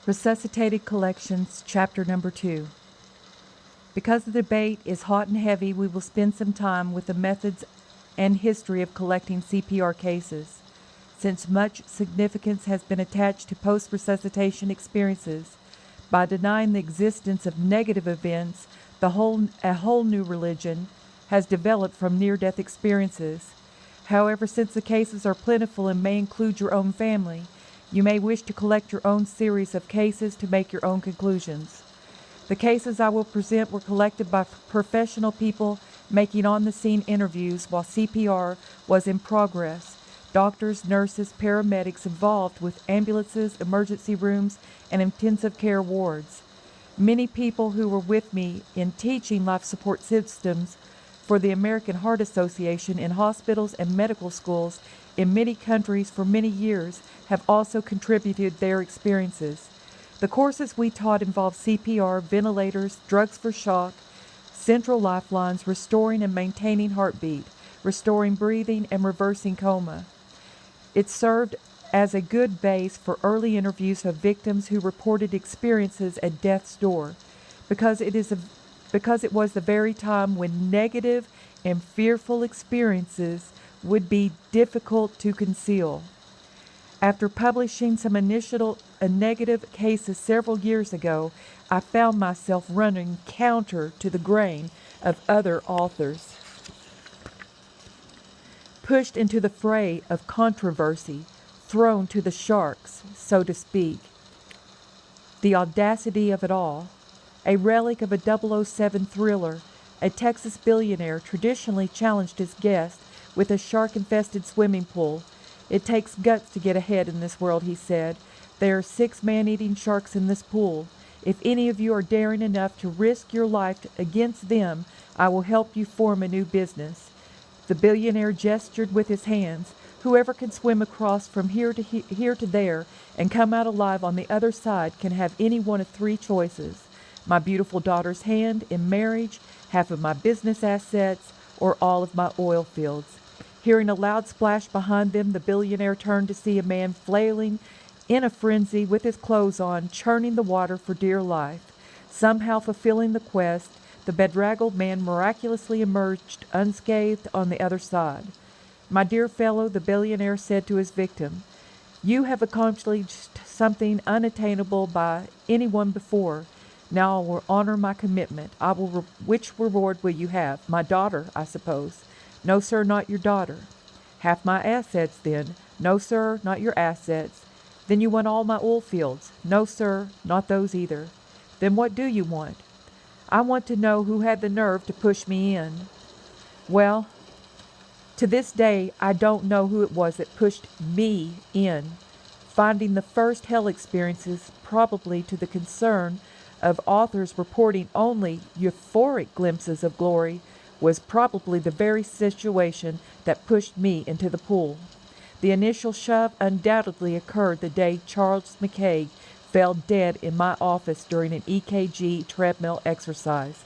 Resuscitated Collections, Chapter Number 2. Because the debate is hot and heavy, we will spend some time with the methods and history of collecting CPR cases. Since much significance has been attached to post-resuscitation experiences, by denying the existence of negative events, a whole new religion has developed from near-death experiences. However, since the cases are plentiful and may include your own family, you may wish to collect your own series of cases to make your own conclusions. The cases I will present were collected by professional people making on-the-scene interviews while CPR was in progress. Doctors, nurses, paramedics involved with ambulances, emergency rooms, and intensive care wards. Many people who were with me in teaching life support systems for the American Heart Association in hospitals and medical schools in many countries for many years have also contributed their experiences. The courses we taught involved CPR, ventilators, drugs for shock, central lifelines, restoring and maintaining heartbeat, restoring breathing, and reversing coma. It served as a good base for early interviews of victims who reported experiences at death's door, because it was the very time when negative and fearful experiences would be difficult to conceal. After publishing some initial negative cases several years ago, I found myself running counter to the grain of other authors, pushed into the fray of controversy, thrown to the sharks, so to speak. The audacity of it all, a relic of a 007 thriller, a Texas billionaire traditionally challenged his guest with a shark-infested swimming pool. "It takes guts to get ahead in this world," he said. "There are 6 man-eating sharks in this pool. If any of you are daring enough to risk your life against them, I will help you form a new business." The billionaire gestured with his hands. "Whoever can swim across from here to there and come out alive on the other side can have any one of 3 choices: my beautiful daughter's hand in marriage, half of my business assets, or all of my oil fields." Hearing a loud splash behind them, the billionaire turned to see a man flailing in a frenzy with his clothes on, churning the water for dear life. Somehow fulfilling the quest, the bedraggled man miraculously emerged unscathed on the other side. "My dear fellow," the billionaire said to his victim, "you have accomplished something unattainable by anyone before. Now I will honor my commitment. Which reward will you have? My daughter, I suppose." "No, sir, not your daughter." "Half my assets, then." "No, sir, not your assets." "Then you want all my oil fields." "No, sir, not those either." "Then what do you want?" "I want to know who had the nerve to push me in." "Well, to this day, I don't know who it was that pushed me in." Finding the first hell experiences, probably to the concern of authors reporting only euphoric glimpses of glory, was probably the very situation that pushed me into the pool. The initial shove undoubtedly occurred the day Charles McCaig fell dead in my office during an EKG treadmill exercise.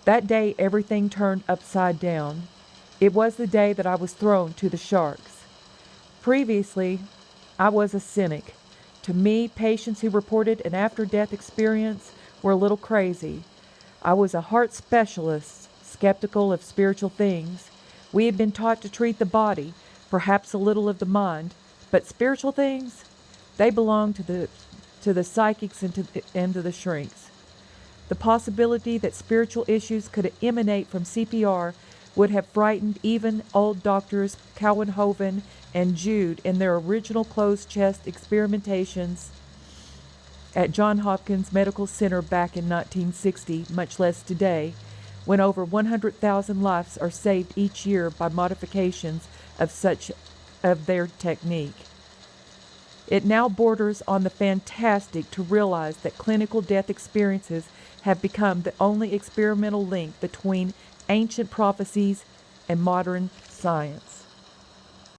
That day everything turned upside down. It was the day that I was thrown to the sharks. Previously, I was a cynic. To me, patients who reported an after-death experience were a little crazy. I was a heart specialist, skeptical of spiritual things. We had been taught to treat the body, perhaps a little of the mind, but spiritual things, they belong to the psychics and to the shrinks. The possibility that spiritual issues could emanate from CPR would have frightened even old doctors Cowenhoven and Jude in their original closed chest experimentations at Johns Hopkins Medical Center back in 1960, much less today, when over 100,000 lives are saved each year by modifications of their technique. It now borders on the fantastic to realize that clinical death experiences have become the only experimental link between ancient prophecies and modern science.